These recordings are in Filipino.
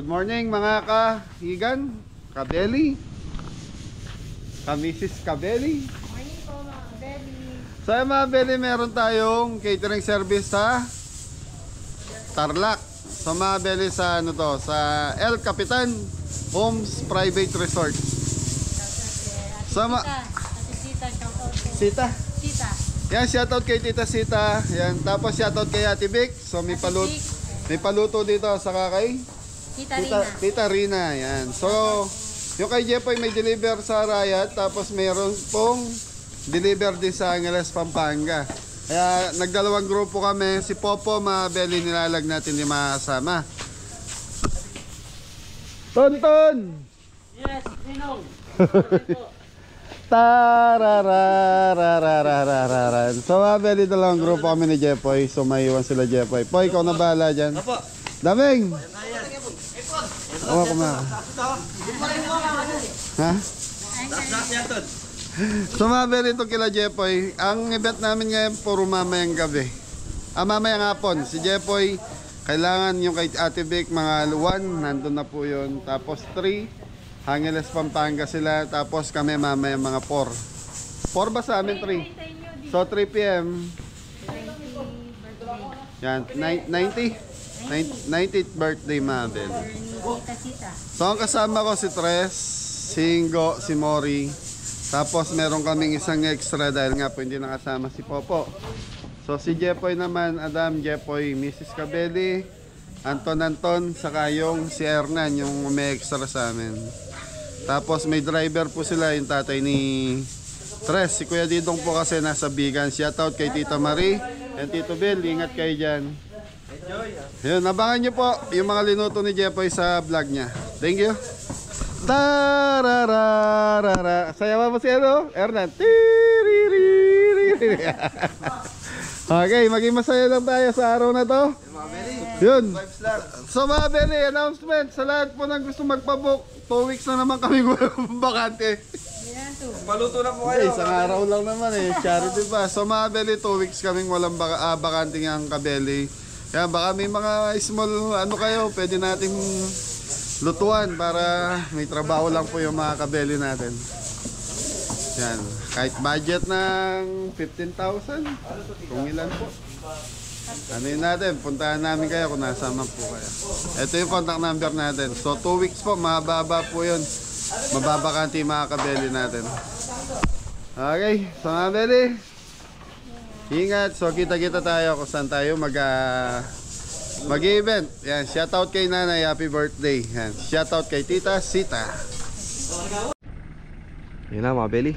Good morning mga kahigan, kabeli, kamisis kabeli. Morning po mga kabeli. So mga kabeli, meron tayong catering service sa Tarlac. So mga kabeli sa ano to, sa El Capitan Homes Private Resort. Sama Sita. Sita. Yan, shoutout kay Tita Sita. Yan, tapos shoutout kay Ate Vic. So may paluto dito sa kay Tita Rina. Yan. So yung kay Jepoy may deliver sa Rayat, tapos mayroon pong deliver din sa Angeles, Pampanga. Kaya nagdalawang grupo kami. Si Popo, Mabeli, nilalag natin yung makasama. Tonton! Yes, Ninong. Tarararararararan. So Mabeli, dalawang grupo kami ni Jepoy. So maiwan sila Jepoy. Poy, ikaw na bahala dyan. Daming! Oo, kumaka. Ha? So Mabeli, ito kila Jepoy. Ang event namin ngayon puro mamayang gabi. Mamayang hapon. Si Jepoy, kailangan yung kay Ate Vic, mga 1, nandun na po yun. Tapos 3, Angeles, Pampanga sila. Tapos kami mamaya mga 4. 4 ba sa amin? 3. So 3 p.m. Yan, 90th birthday Mabel. So ang kasama ko si Tres, si Ingo, si Mori. Tapos meron kaming isang extra dahil nga po hindi nakasama si Popo. So si Jepoy naman, Adam, Jepoy, Mrs. Cabelli, Anton, saka yung si Hernan, yung may extra sa amin. Tapos may driver po sila, yung tatay ni Tres. Si Kuya Didong po kasi nasa Bigan. Shoutout kay Tita Marie and Tito Bill. Ingat kayo dyan. Yun, abangan nyo po yung mga linuto ni Jepoy sa vlog niya. Thank you. Tarararara. Sayawa mo si ano? Hernan. Okay, maging masaya lang tayo sa araw na to. Yun. So Mabeli, announcement sa lahat po na gusto magpabook. 2 weeks na naman kami bakante. Paluto na po kayo. Isang araw lang naman eh. Charity pa. So Mabeli, 2 weeks kaming walang bakante ng Kabeli. Kaya baka may mga small ano kayo, pwede nating lutuan para may trabaho lang po yung mga Kabeli natin. Yan. Kahit budget ng 15,000, kung ilan po. Ano yun natin, puntahan namin kayo kung nasama po kayo. Ito yung contact number natin. So 2 weeks po, mababa po yun. Mababakante yung mga Kabeli natin. Okay, so mga Kabeli, ingat. So kita-kita tayo kung saan tayo mag-event. Yan, shoutout kay Nanay, happy birthday. Yan, shoutout kay Tita Sita. Yun na mga Beli,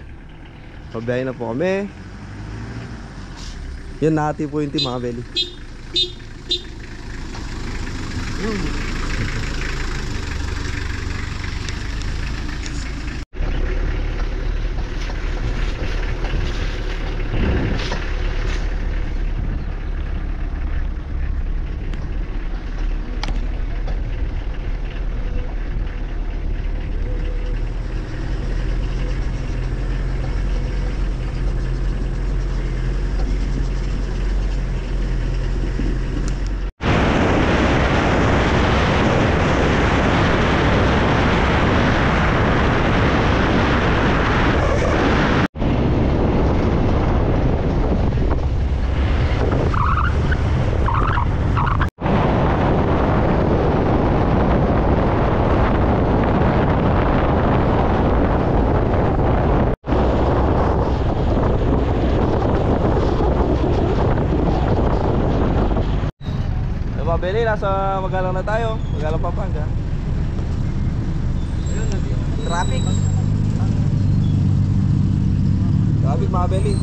pabiyahin na po kami. Yan, nahati po yung team mga Beli. Beli, nasa Magalang na tayo. Magalang, Pampanga. Traffic. Traffic mga Beli.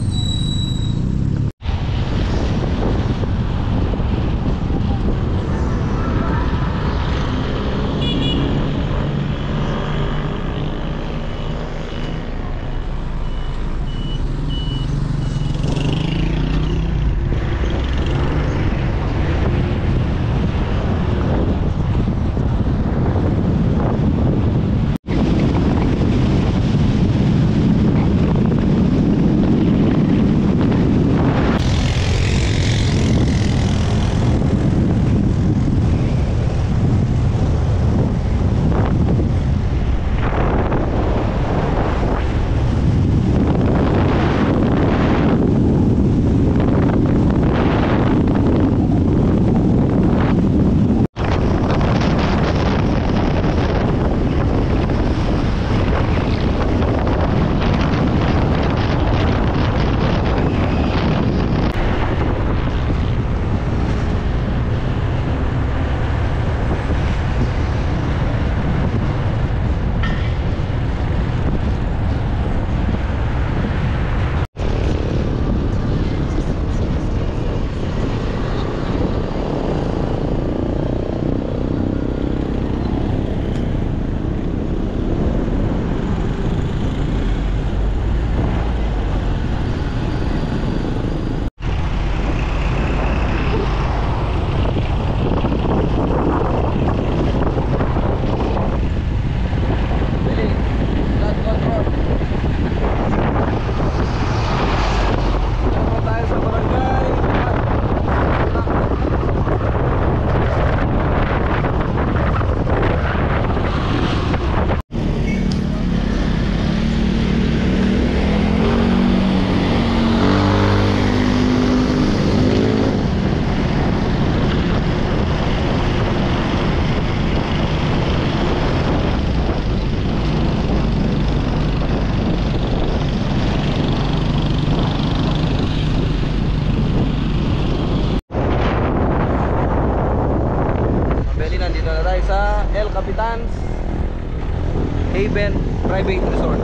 Haven Private Resort.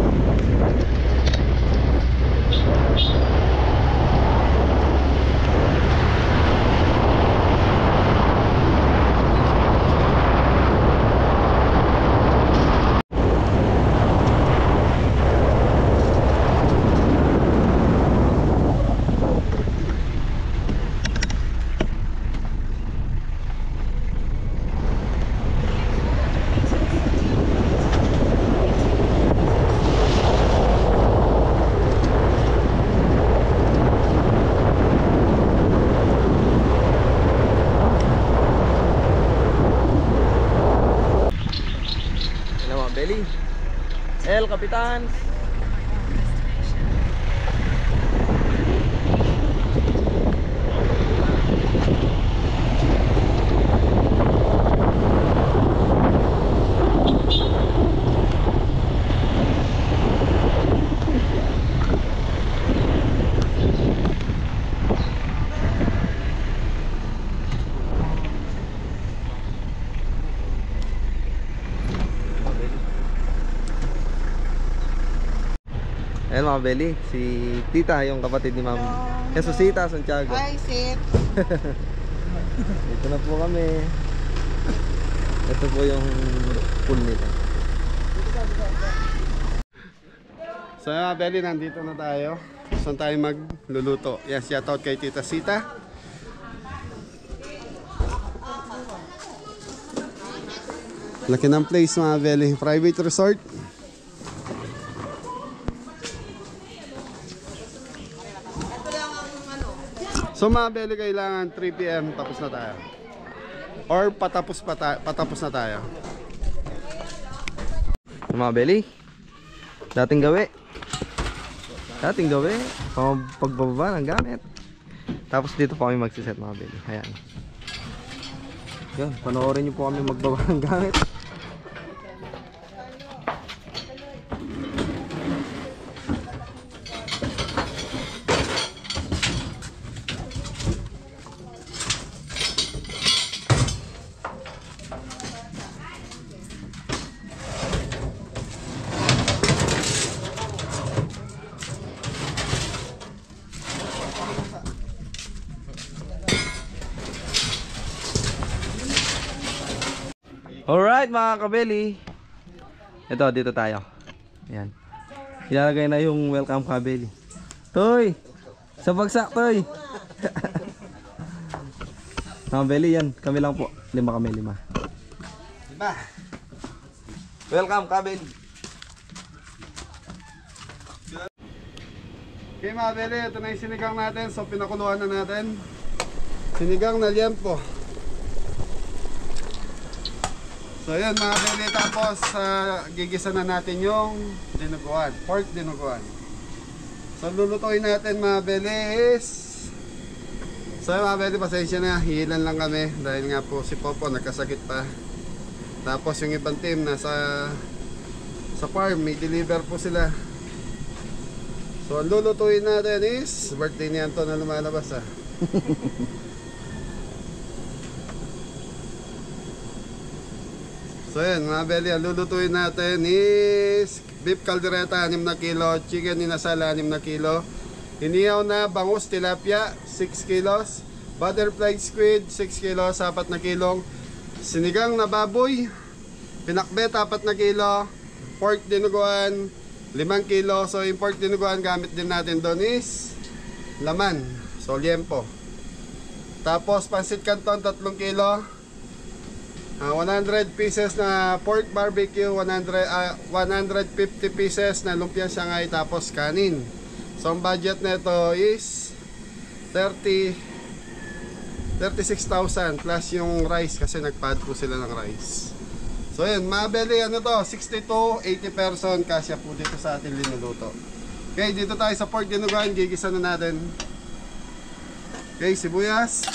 Belly. El Kapitan. Ayan mga Belly, si Tita, yung kapatid ni Ma'am Jesusita Santiago. Hi, sit. Dito na po kami. Ito po yung pool nila. So mga Belly, nandito na tayo. Saan tayo magluluto? Yes, shoutout kay Tita Sita. Laki ng place mga Belly. Private resort. So mga Belly, kailangan 3 PM tapos na tayo. Or patapos na tayo. Mga Belly, dating gawi. Pagbababa ng gamit. Tapos dito po kami magsiset mga Belly. Ayan. Yan, panoorin nyo po kami magbaba ng gamit. Alright mga kabeli. Ito, dito tayo. Ayan. Ilalagay na yung welcome kabeli. Toy! Sa bagsak, Toy! Mga kabeli yan. Kami lang po. 5 kami, 5. Welcome kabeli. Okay mga Belly, ito na yung sinigang natin. So pinakuluan na natin. Sinigang na liempo. So yun mga Belly, tapos gigisa na natin yung dinuguan, pork dinuguan. So lulutuin natin mga Belly is, so yun mga Belly, pasensya na, hihilan lang kami dahil nga po si Popo nagkasakit pa. Tapos yung ibang team nasa sa farm, may deliver po sila. So ang lulutuin natin is birthday ni Anton na lumalabas ah. So yan mga Belly, ang lulutuin natin is beef caldereta 6 na kilo, chicken inasal 6 na kilo, inihaw na bangus tilapia 6 kilos, butterfly squid 6 kilos, 4 na kilong, sinigang na baboy, pinakbet 4 na kilo, pork dinuguan 5 kilo. So yung pork dinuguan gamit din natin doon is laman, so liempo. Tapos pansit canton 3 kilo, 100 pieces na pork barbecue, 150 pieces na lumpia Shanghai, tapos kanin. So ang budget nito is 36,000 plus yung rice kasi nagpad po sila ng rice. So yun mga Belly, ano to, 60 to 80 person kasya po dito sa ating linuluto. Okay, dito tayo sa pork dinuguan, gigisa na natin. Okay, sibuyas,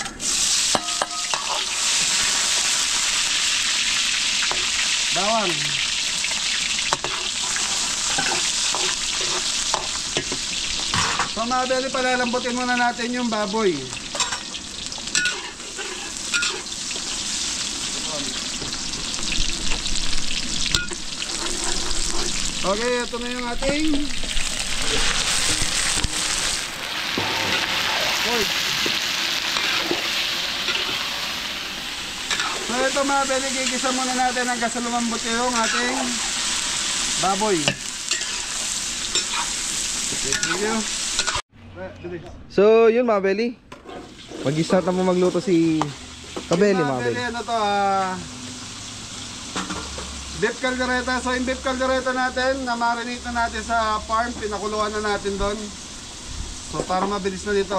bawang, so mga Belly, palalambutin muna natin yung baboy. Okay, ito na yung ating pork. So ito mga beli, gigisa muna natin hanggang sa lumambot yung ating baboy. Thank you. So, yun mga Beli. Mag-start na po magluto si Kabeli mga Beli. Ano to, beef caldereta. So yung beef caldereta natin, na-marinate na natin sa farm, pinakuluan na natin doon. So para mabilis na dito.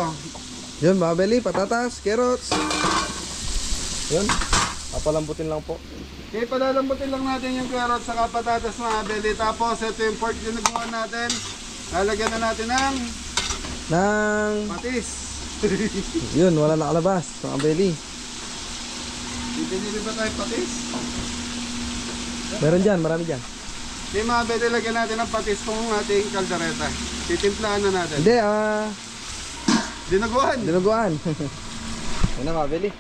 Yun mga Beli, patatas, carrots. Yun, papalambutin lang po. Okay, palalambutin lang natin yung carrots sa patatas mga beli. Tapos ito yung pork dinuguan natin. Lalagyan na natin ng patis. Yun, wala nakalabas mga Beli. Bibili ba tayo patis? Meron dyan, marami dyan. Okay mga beli, lagyan natin ng patis kung ating kaldereta. Titimplahan na natin. Hindi, Dinuguan. dinuguan. Yun na mga Beli.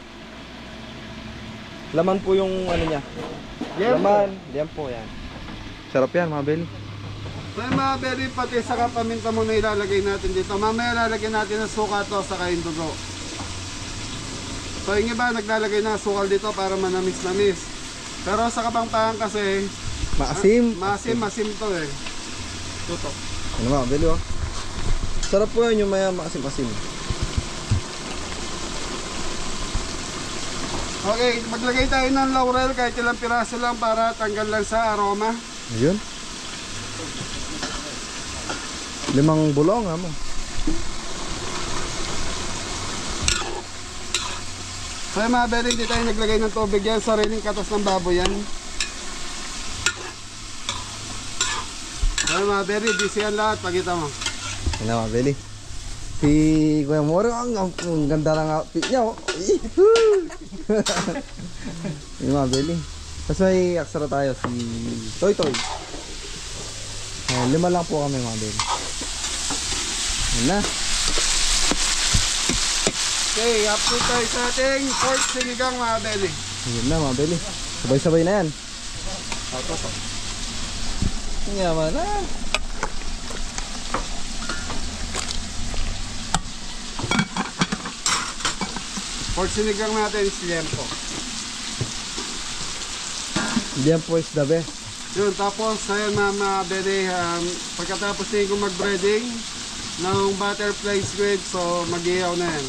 Laman po yung ano niya. Laman, diyan po yan. Sarap yan mga Beli. So yung mga beli, patis saka paminta muna ilalagay natin dito. Mamaya lalagyan natin ng suka to saka yung dugo. So yung iba naglalagay ng sukal dito para manamis-namis. Pero sa Kapampangan kasi Maasim. masim to eh. Tutok. Ano mga Beli oh. Sarap po yun yung maya maasim-asim. Okay, maglagay tayo ng laurel kahit ilang piraso lang para tanggal lang sa aroma. Ayun. 5 bulong mo. So yung mga beli, hindi tayo naglagay ng tubig yan. Sariling katas ng baboy yan. So yung mga beli, busy yan lahat. Pagkita mo. Ano mga Beli. Si Kuya Moro, ang ganda ng outfit niya. Oh. Yung mga Beli. Tapos may aksara tayo si Toy Toy. 5 lang po kami mga Beli. Yan na. Okay, update tayo sa ating pork sinigang mga beli. Yan na mga Beli. Sabay-sabay na yan. Ang yaman na. Pork sinigang natin is liempo. Diyan po is the best. Yun, tapos ayun mga beli, pagkatapos din kong mag-breading ng butterfly squid, so mag-ihaw na yan.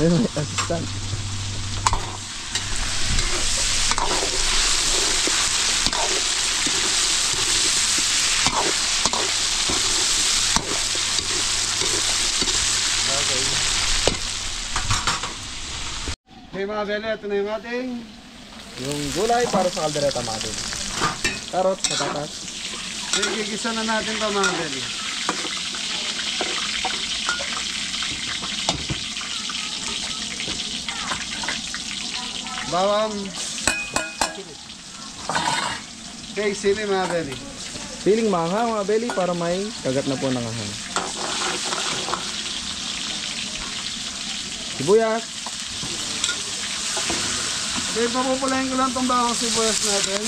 Ayun, may assistant. Okay mga beli, ito na yung ating Yung gulay para sa kaldereta mga Beli. Carrots, patatas. gigisa na natin ito mga beli. Bawang. Okay, sili mga beli. Piling mangha mga Beli para may kagat na po ng ahang. Sibuyas. Okay, papupulahin ko lang itong bawang sibuyas natin.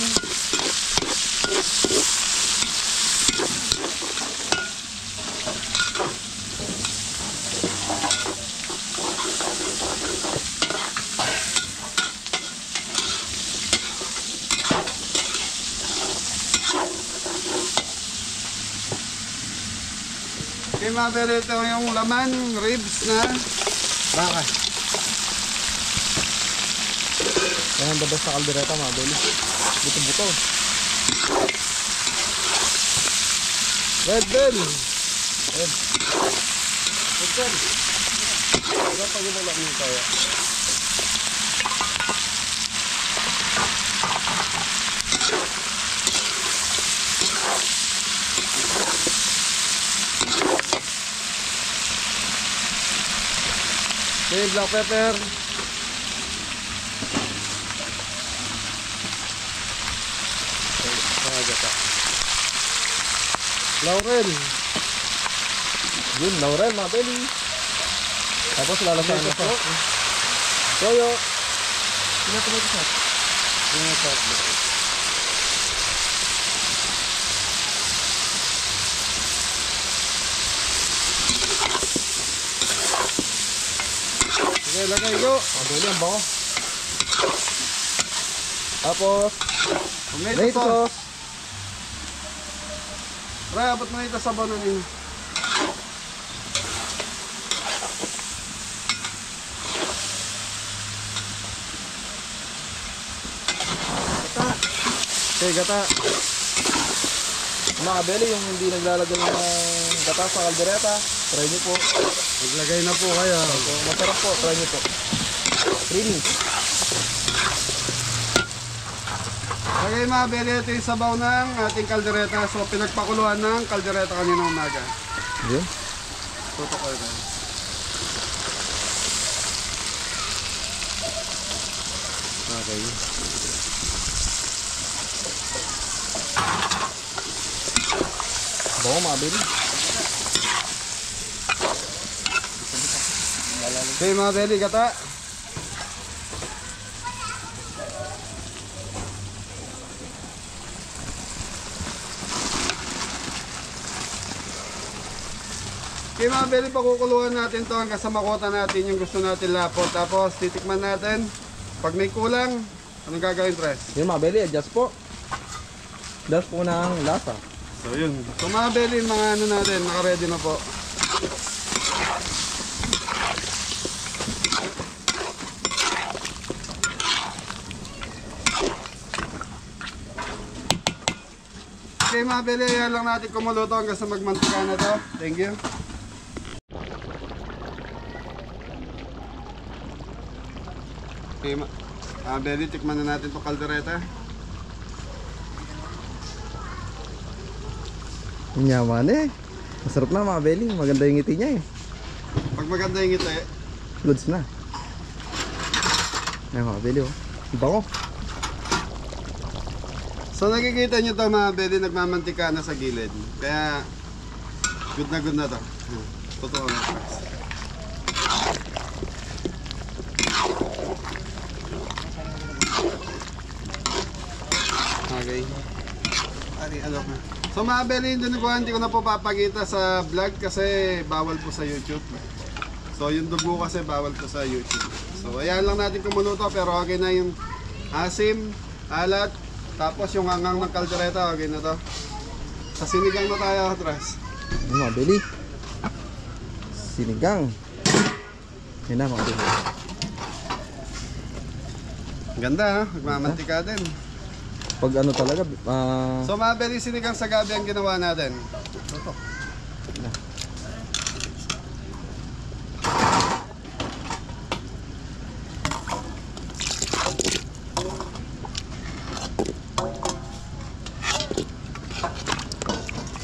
Okay mga beli, ito yung laman, ribs na baka. Yan ang dabas sa kaldereta mga Beli. Buto-buto. Red bell. Red. Red bell. Wala pa yung laman kaya. Okay, black pepper. Laurel. Yun, laurel mga Beli. Tapos lalasahan na po. Toyo. Sino tomato sauce? lagay go. Mga Belly, ang bango. Tapos, Tomato tomato sauce. sauce. Pre, abot mo ito sa banon niyo. Okay, gata. Mga Belly, yung hindi naglalagay ng gata sa kaldereta, try nyo po. Maglagay na po kayo. So, masarap po, try nyo po. Creamy. Okay mga Belly, ito yung sabaw ng ating kaldereta. So pinagpakuluan ng kaldereta kanina umaga. Yun. Tutok ko ito. Okay. Bango mga Belly. Okay mga Belly, gata. Okay mga Belly, pakukuluan natin to hanggang sa makota natin yung gusto natin lapot. Tapos titikman natin. Pag may kulang, anong gagawin, Tres? Yun mga Belly, adjust po. Adjust po ng lasa. So yun. So mga Belly, mga ano natin, naka-ready na po. Okay mga Belly, ayan lang natin kumuluto hanggang sa magmantika na to. Thank you. Okay mga Belly, tikman na natin itong kaldereta. Yaman eh. Masarap na mga Belly. Maganda yung ngiti niya eh. Pag maganda yung ngiti, Goods na. Ay mga Belly oh. Bango. so nakikita nyo to mga Belly, nagmamantika na sa gilid. Kaya good na to. Totoo na. Okay. Ari, ano ka? So mga Belly, hindi ko na po papakita sa vlog kasi bawal po sa YouTube. So yung dugo kasi bawal po sa YouTube. So ayan lang natin kumuluto pero okay na yung asim, alat, tapos yung hangang ng kaldereta, okay na to. Sa sinigang na tayo, Atras. Ay mga Belly. Sinigang. Yan na mga Belly. Ganda, ha? Magmamantika din. Pag ano talaga, So mga Belly, sinigang sa gabi ang ginawa natin. Ito.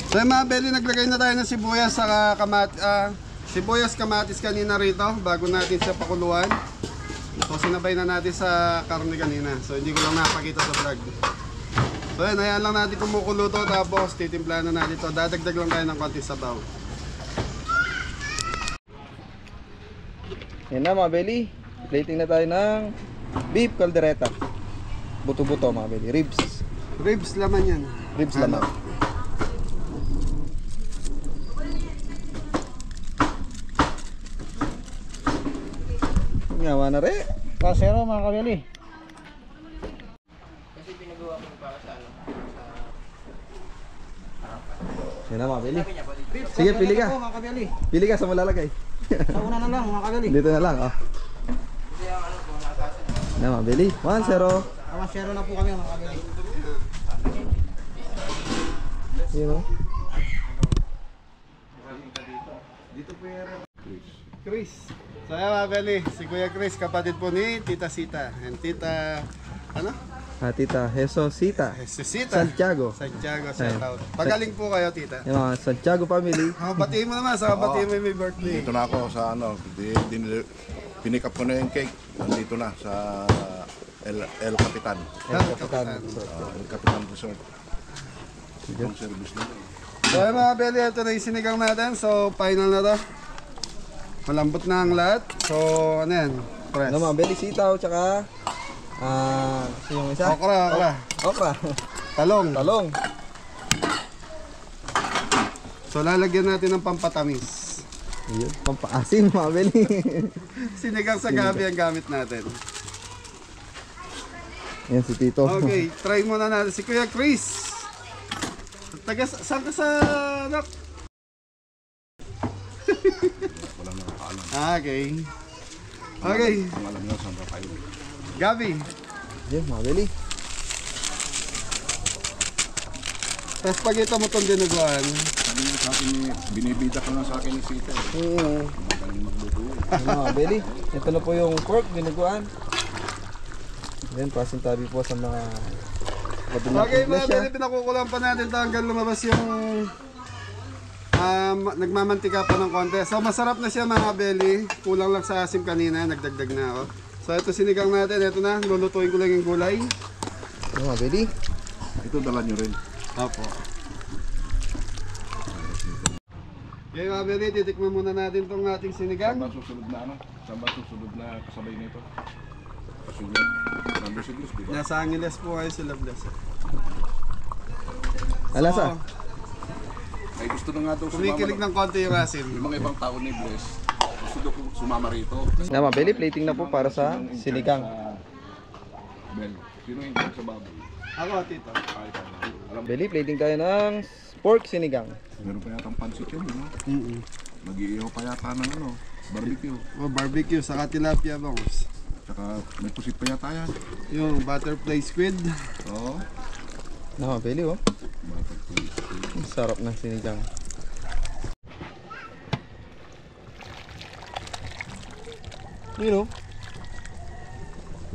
So mga Belly, naglagay na tayo ng sibuyas sa sibuyas kamatis kanina rito bago natin siya pakuluan. So sinabay na natin sa karne kanina. So hindi ko lang napakita sa vlog. So yan, ayan lang natin kumukulo to, tapos titimplahan na natin to. Dadagdag lang tayo ng konti sabaw. yan na mga Belly. Plating na tayo ng beef caldereta. Buto-buto mga Belly. Ribs. Ribs laman yan. Ribs laman. Ngawa na rin. Kasero mga kabeli. Yan na mga Belly. Sige, pili ka. Mga kabeli. Pili ka sa malalagay. Sa una na lang mga kabeli. Dito na lang, oh. Yan na mga Belly. 1-0. Kasero na po kami mga kabeli. Yun o. Chris. So yan mga Belly, si Kuya Chris, kapatid po ni Tita Sita. And Tita, ano? Tita Jesosita. Si Sita. Santiago. Santiago, shout out. Pagaling po kayo, Tita. Yung mga Santiago family. Batiin mo naman, sa batiin mo yung may birthday. Dito na ako sa ano, pinick up ko na yung cake. Nandito na sa El Capitan. Kapitan. El Capitan Resort. Yung service nila. So yan mga Belly, ito na yung sinigang natin. So final na to. Malambot na ang lahat. So ano yan? Press. Ano mga Belly, sitaw, tsaka yung isa? Okra. Okra. Talong. Talong. So lalagyan natin ng pampatamis. Yun, pampaasim mga beli. Sinigang sa gabi ang gamit natin. Yan si Tito. Okay, try muna natin si Kuya Chris. Saan ka sa... Wala nakakaalam. Okay. Okay, Ang alam nyo saan ba kayo. Gabi. Yan mga beli. Tapos pag ito mo itong dinuguan, Sabi niya sa akin, binibida ka lang sa akin ni Sita. Oo. Magaling magluto yun. Yan mga beli. Ito na po yung pork, binuguan. Yan, pasintabi po sa mga okay mga beli, pinakukulang pa natin ito hanggang lumabas yung nagmamantika pa ng konti. So masarap na siya mga beli. Kulang lang sa asim kanina, nagdagdag na ako. So ito sinigang natin, ito na, lulutuin ko lang yung gulay. Yan mga beli. Ito dala nyo rin. Opo. Okay mga beli, titikman muna natin itong ating sinigang. Saan ba susunod na ano? Saan ba susunod na kasabay nito? Kasunod. Nandosiglos, di ba? Nasa Angeles po kayo sila bless. Alasa. Ay gusto na nga daw Kumikilig ng konti yung asim. Yung mga ibang tao ni Bless, gusto daw kong sumama rito. Yan mga beli, plating na po para sa sinigang. Bel, sino yung sa baboy? Ako, tito. Ay, alam, Beli, plating tayo ng pork sinigang. meron pa yata ang pansit yun, no? Nag-iihaw pa yata ng ano, barbecue. Oh, barbecue, saka tilapia bangus. Tsaka may pusit pa yata yan. Yung butterfly squid. Oo. Yan mga beli oh. Ang sarap ng sinigang. Yun oh.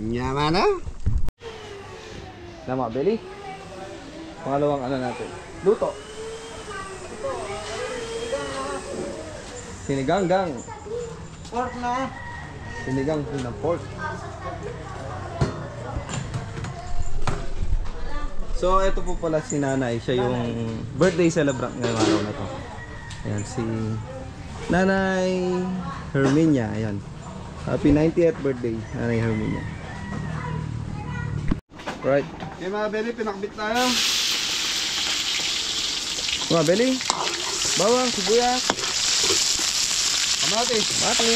Nyama na. Yan mga beli. Pangalawang ano natin. Luto. Sinigang-gang. Pork na. Sinigang ng pork. So, ito po pala si Nanay. Siya yung birthday celebrant ngayong araw na to. Ayan, si Nanay Herminia. Ayan. Happy 90th birthday, Nanay Herminia. Right. Okay mga beli, pinakbit tayo. Mga beli. Bawang, sibuyas. Kamatis. Mati.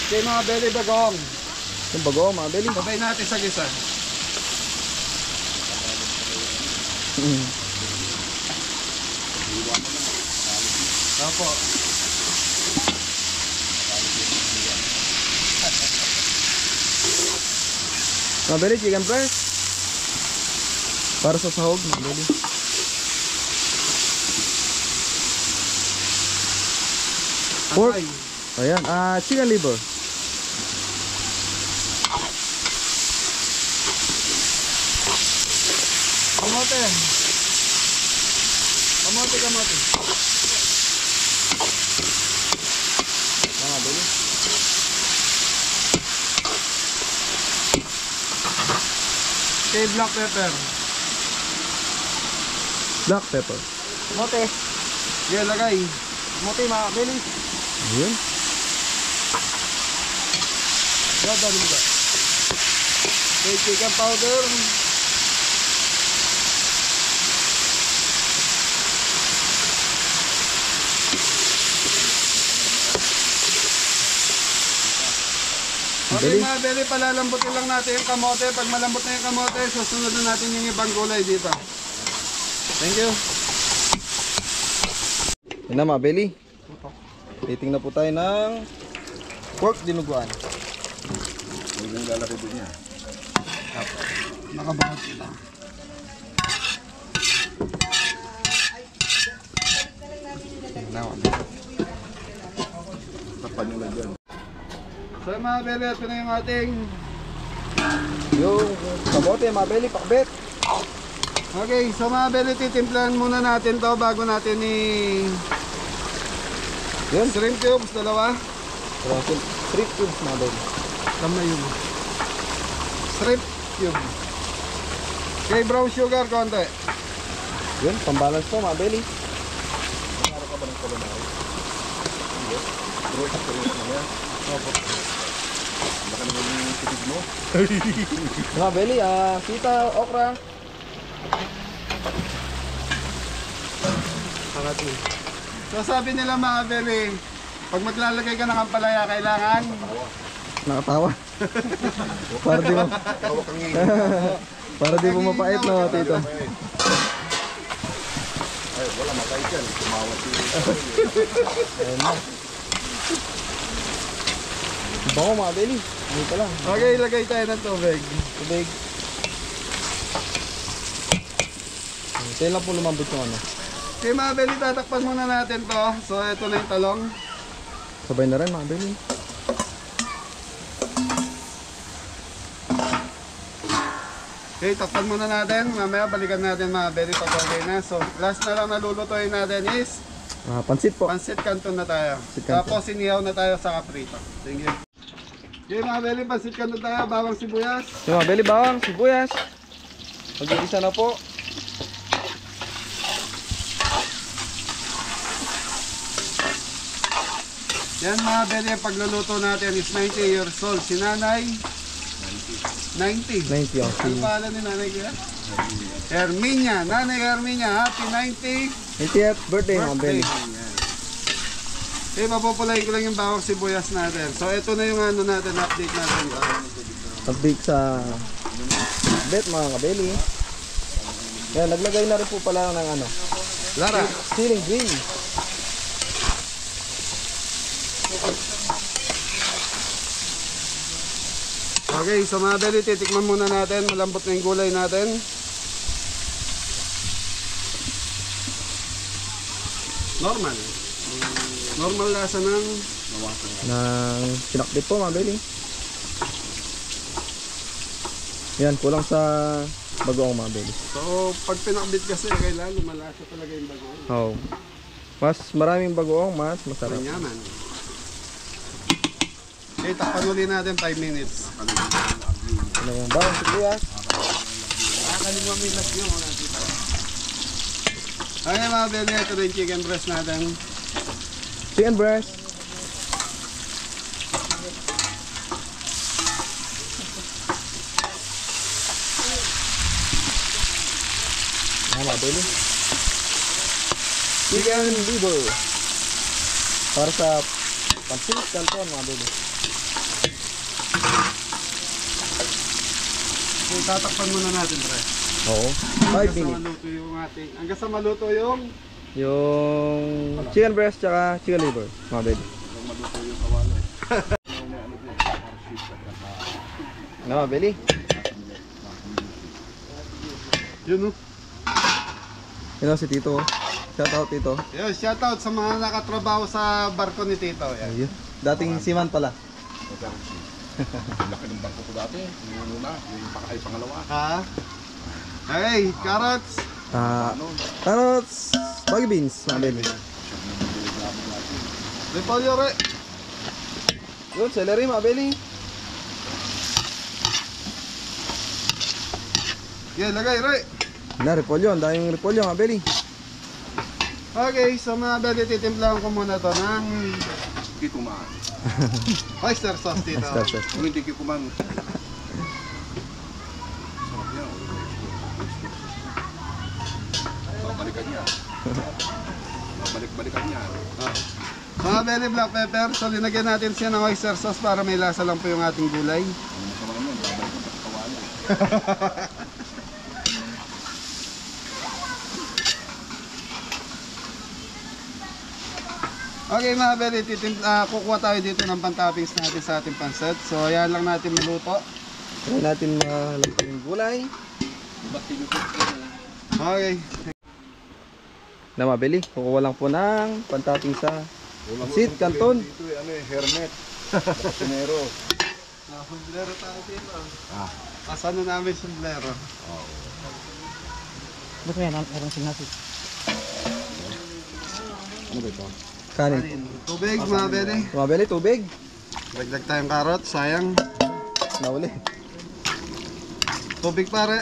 Okay mga beli, bagong. Yung bago, mga beli. Sabay natin sa gisa. Opo. Mga beli, chicken breast. Para sa sahog, mga beli. Pork. Atay. Ayan, chicken liver. Kamote. Kamote, kamote. Mga beli. Okay, black pepper. Black pepper. Mote. Okay, lagay. Mote mga beli. Ayan. Dali mo ba? Okay, chicken powder. Okay Beli. mga beli, palalambutin lang natin yung kamote. Pag malambot na yung kamote, susunod na natin yung ibang gulay dito. Thank you. Yan na mga beli. Titing na po tayo ng pork dinuguan. Huwag yung lalaki din niya. Nakabakot sila. Yan na mga beli. Tapan nyo lang dyan. So mga beli, ito na yung ating... Yung kamote mga beli, pakbet. Okay, so mga beli, titimplahan muna natin to bago natin Yun. shrimp cubes, dalawa. Street foods mga beli. Tama yun. Shrimp cube. Okay, brown sugar, konti. Yun, pambalance po mga beli. Meron ka ba ng calamari? Hindi. Pero sa tuloy na yan. Opo. Baka naman yung titig mo. Mga beli, kita, okra. Pangatin. So sabi nila mga beli, pag maglalagay ka ng ampalaya, kailangan Nakatawa. Para di mo Tawag kang ngingin. para di mo mapait no, tito. Ay, wala mapait yan. Tumawat si... Ayun na. Bango mga beli. Hindi pa lang. Okay, ilagay tayo ng tubig. Tubig. Tayo lang po lumambot yung ano. Okay mga beli, tatakpan muna natin to. So ito na yung talong. Sabay na rin mga beli. Okay, takpan muna natin. Mamaya balikan natin mga beli pag okay na. So last na lang nalulutuin natin is Pansit po. Pansit Canton na tayo. Pansit Canton. Tapos inihaw na tayo sa kaprito. Thank you. Okay mga beli, Pansit Canton tayo. Bawang sibuyas. Yung mga beli bawang, sibuyas. Mag-iisa na po. Yan mga beli, ang pagluluto natin is 90 years old. Si nanay, 90. 90 yung Ano pangalan ni nanay kaya? Herminia. Nanay Herminia, happy 90th birthday mga birthday. beli. Yan. Okay, mapupulayin ko lang yung bawang sibuyas natin. So ito na yung ano natin, update natin. Update sa bet mga kabeli. Yan, naglagay na rin po pala ng ano. Lara. Ceiling green. Okay, so mga beli, titikman muna natin. Malambot na yung gulay natin. Normal. Normal lasa ng Ng pinakbit po mga beli. Yan, kulang sa bagoong mga beli. So, pag pinakbit kasi, kailangan lumalasa talaga yung bagoong. Oh. Mas maraming bagoong, mas masarap. Manyaman. Okay, takpan ulit natin 5 minutes. Ano yung bawang sibuyas? Nakalimang minutes nyo muna dito. Okay mga beli, ito na yung chicken breast natin. Chicken breast. Ano mga beli? Chicken liver. Para sa Pansit Canton mga beli. Okay, tatakpan muna natin, pre. Oo. 5 Hanggang sa minutes. maluto yung ating, hanggang sa maluto yung Yung chicken breast tsaka chicken liver mga beli. Ano mga beli? yun, oh. Yun si Tito. Shout out Tito. Yun, shoutout sa mga nakatrabaho sa barko ni Tito. Yan. Ayun. Dating seaman pala. Laki ng bangko ko dati. Yung una, yung pakay pangalawa. Ha? Okay, carrots. Carrots, baggy beans mga beli. Repolyo, re. Yun, celery mga beli. Okay, lagay, re. Na, repolyo. Ang daming repolyo mga beli. Okay, so mga beli, titimplahan ko muna to ng Hindi kumaan. oyster sauce, Tito. Stop, stop. Kung hindi kumaan. Sarap yan. Babalikan niya. Babalik-balikan niya. Mga belly black pepper, so linagyan natin siya ng oyster sauce para may lasa lang po yung ating gulay. Ano masama yun? Babalikan sa katawan. Okay mga belly, kukuha tayo dito ng pan-toppings natin sa ating pansit. So ayan lang natin maluto. Try natin malagyan yung gulay. Okay. Na mga beli. Kukuha lang po ng pantopping sa Pansit Canton. Ito ano eh, hermet. Kasinero. Sombrero tayo dito. Ah. Kasano namin sombrero? Ba't may meron sinasig? Ano ba ito? Kanin. Tubig mga belly. Mga beli, tubig. Dagdag tayong karot, sayang. Nauli. Tubig pare.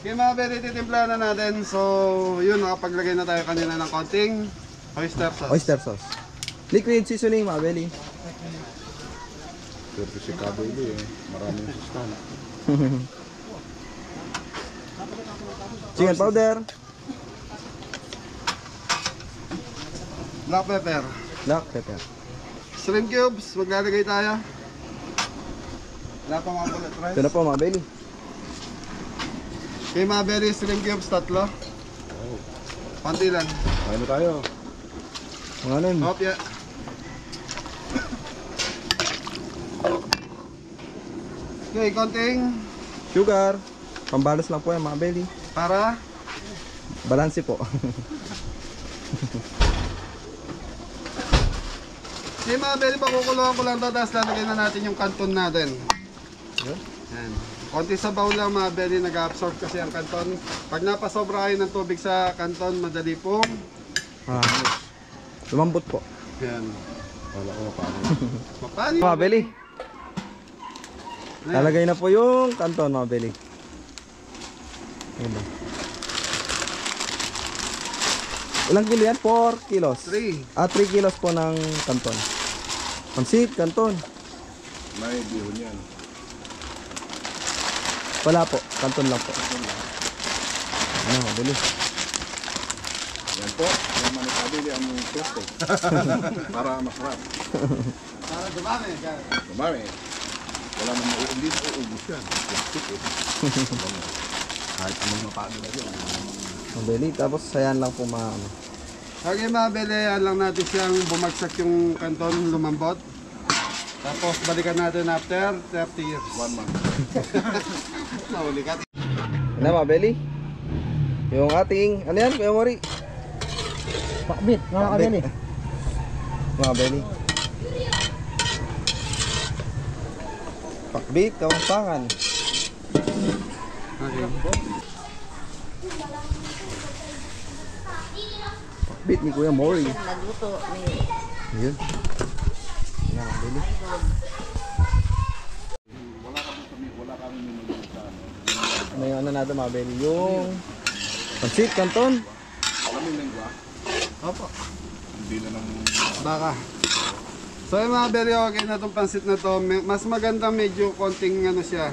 Okay mga belly, titimplahan na natin. So yun, nakapaglagay na tayo kanina ng konting oyster sauce. Oyster sauce. Liquid seasoning mga beli. Certificado uli eh. Maraming sistema. Chicken powder. Black pepper. Black pepper. Shrimp cubes, maglalagay tayo. Wala pa mga bullet rice. Ito na po mga belly. Okay, mga belly, shrimp cubes, 3. Panti lang. Kain na tayo. Mga ano yun? Hopya. Okay, konting Sugar. Pambalas lang po yan mga belly. para Balanse po. okay, mga belly, pakukulungan ko lang ito, tapos lalagyan na natin yung kanton natin. Yun. Yan. Konti sabaw lang mga belly, nag-absorb kasi ang kanton. Pag napasobra kayo ng tubig sa kanton, madali pong Lumambot po. yan. Kala ko paano. Mapani. Mga belly. Lalagay na po yung kanton mga belly. Ayun ba? Ilang kilo yan? 4 kilos. 3. 3 kilos po ng kanton. Pansit, kanton. May bihon yan. Wala po, kanton lang po. Ano, mabili. Yan po. Yung manikabili ang pwesto. Para masarap. Para dumami. Kumari. Wala nang mauulit. Uubos yan. Plastic eh. Kahit anong mapano na yun. Mabili, tapos sayan lang po ano. Okay mga belly, yan lang natin siyang bumagsak yung kanton, lumambot. Tapos balikan natin after 30 years. 1 month. Nahuli ka. Ano mga belly? Yung ating, ano yan, Kuya Mori? Pakbit, mga kabeli. Mga belly. Pakbit, kawangpangan. Okay. Pakbit ni Kuya Mori. Nagluto ni Ayun. Yan mga belly. Ano yung ano natin mga belly? Yung pansit, kanton. Alam mo yung ba? Opo. Hindi na ng... Baka. So yung mga belly, okay na itong pansit na to. Mas maganda medyo konting ano siya.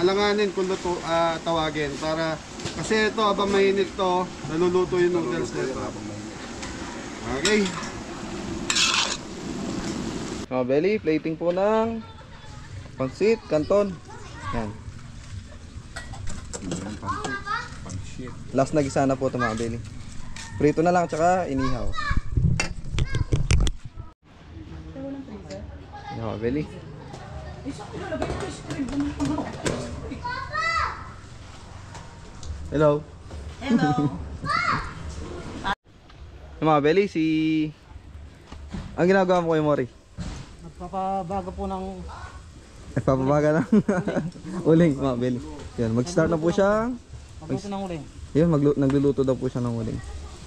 Alanganin kung luto, tawagin. Para, kasi ito habang mainit to, naluluto yung noodles nito. Okay. Mga belly, plating po ng pansit, kanton. Yan. Pansit. Last na gisa na po ito mga belly. Prito na lang, tsaka inihaw. Yan mga belly. Hello. Hello. Yung mga belly, ang ginagawa mo kayo, Mori? Nagpapabago po ng Nagpapabaga ng uling, mga belly. Yan, mag-start na po siya. magluto ng uling. Yun, nagluluto daw po siya ng uling.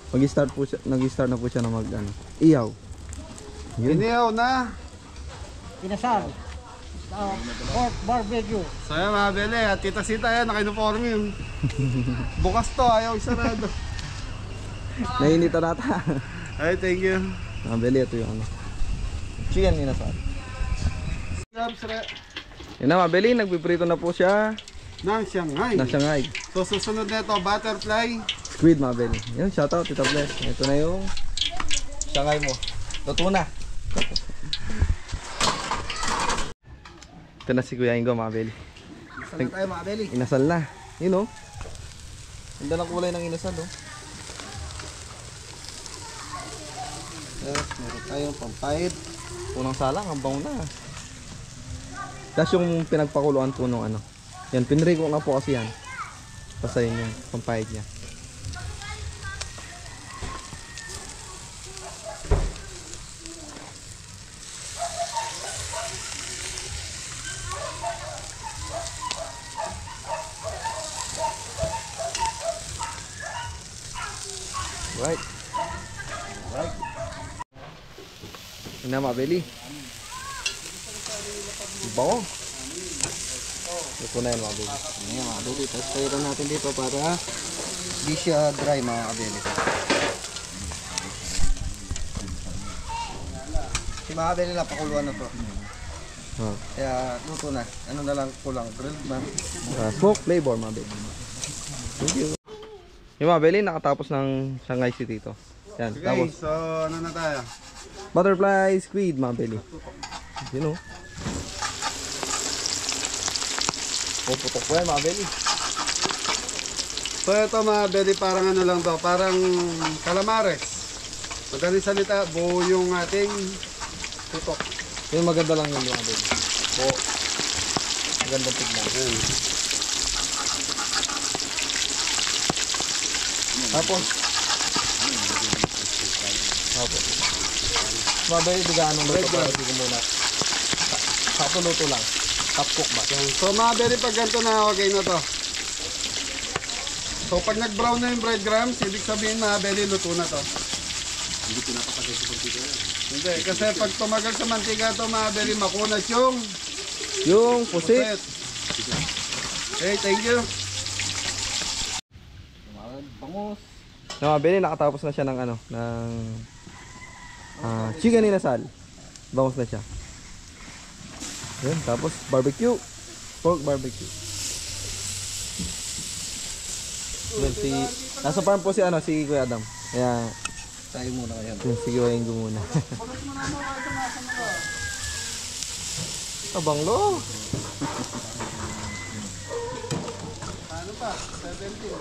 Nag-start na po siya na iyaw. Yun. Inihaw na. Pinasal. Pork barbecue. So yan mga belly, at tita Sita yan, naka-uniform yun. Bukas to, ayaw isarado. Nainita nata. Ay, thank you. Mga belly, ito yung ano. Chicken inasal. Grabs, Yun na mga belly, nagpiprito na po siya ng Shanghai. na Shanghai. So susunod na ito, butterfly. Squid mga belly. Yun, shoutout, Tita Bless. Ito na yung Shanghai mo. Luto na. Ito na si Kuya Ingo mga belly. Saan na tayo mga belly? Inasal na. Yun o. Ganda ng kulay ng inasal o. Yes, meron tayong pampahid. Punang salang, ang bango na. Tapos yung pinagpakuluan po nung ano. Yan, pinriko nga po kasi yan. Basta yun yung pampahid niya. Right. Yun na mga belly. Bango. Ito na yun mga belly. Ayan mga belly. Tapos tayo natin dito para di siya dry mga kabeli. Si mga kabeli na pakuluan na to. Oh. Kaya luto na. Ano na lang kulang, grilled na. Smoke flavor, mga beli. Thank you. Yung mga beli, nakatapos ng Shanghai City ito. Yan, Okay, tapos so ano na tayo? butterfly squid, mga beli. Yun o. Puputok po yan, mga beli. So ito mga belly, parang ano lang to, parang calamares. Madaling salita, buo yung ating tutok. Yung maganda lang yun, mga beli. Po. Magandang tignan. Ayan. Tapos, mga beli, bigaan ng luto para hindi ko muna. Sakto luto lang. Top cook ba? Ayan. So mga belly, pag ganito na, okay na to. So pag nag-brown na yung breadcrumbs, ibig sabihin mga belly, luto na to. Hindi pinapatagay sa pagkita yan. Hindi, kasi pag tumagal sa mantika to mga belly, makunat yung Yung pusit. puset. Okay, thank you. Bangus. No, mga beli, nakatapos na siya ng ano, ng chicken inasal. Bangus na siya. Yun, tapos barbecue. Pork barbecue. Yun, nasa farm po si ano, si Kuya Adam. Kaya, Tayo muna ngayon. yun, sige, wayin ko muna. Abang lo. Ano pa? 70.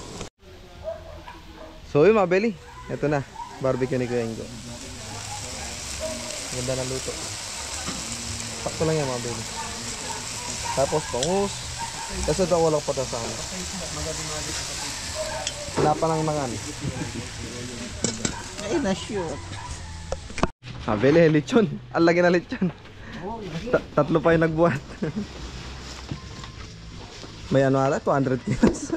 So yun mga beli, ito na, barbecue ni Kuya Ingo. Ganda ng luto. Sakto lang yan mga beli. Tapos bangus. Kasi ito walang patasama. Wala pa lang nangan. Ay, na-shoot. Ah, beli, lechon. Ang lagi na lechon. Tatlo pa yung nagbuhat. May ano ata, 200 kilos.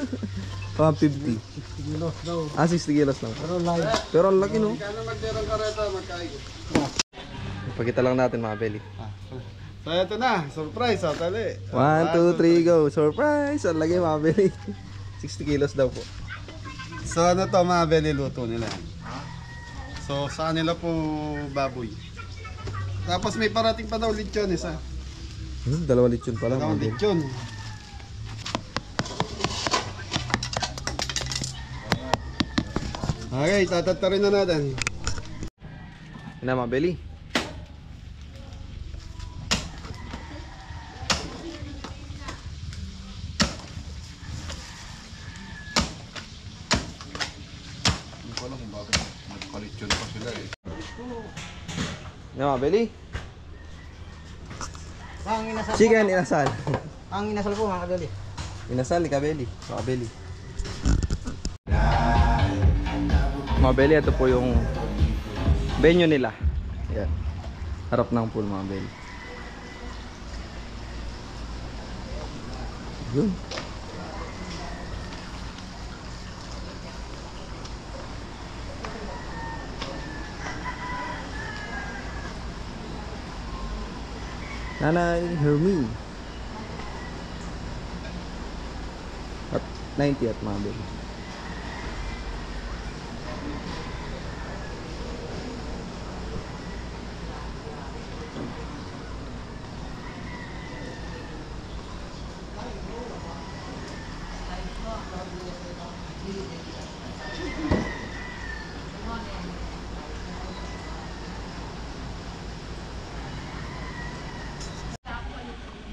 150. Kilos daw. 60 kilos lang. Pero live. Pero ang laki no. Kaya magdirang kareta, magkain. Ipakita lang natin mga beli. So ito na, surprise, tali. 1, 2, 3, go. Surprise! Ang lagi mga beli. 60 kilos daw po. So ano to mga belly, luto nila. So sa kanila po baboy. Tapos may parating pa daw lechon isa. Dalawa lechon pa lang mga Dalawang beli. lechon. Okay, tatatarin na natin. Yun na mga beli. Hindi ko alam kung bakit nagpalityon pa sila eh. Yun na mga beli. Ang inasal Chicken inasal. Ang inasal po mga kadali. Inasal ni Kabeli. Mga beli. Mga beli, ito po yung venue nila. Yan. Harap ng pool mga beli. Yun. Nanay Hermine. At 90 at mga beli.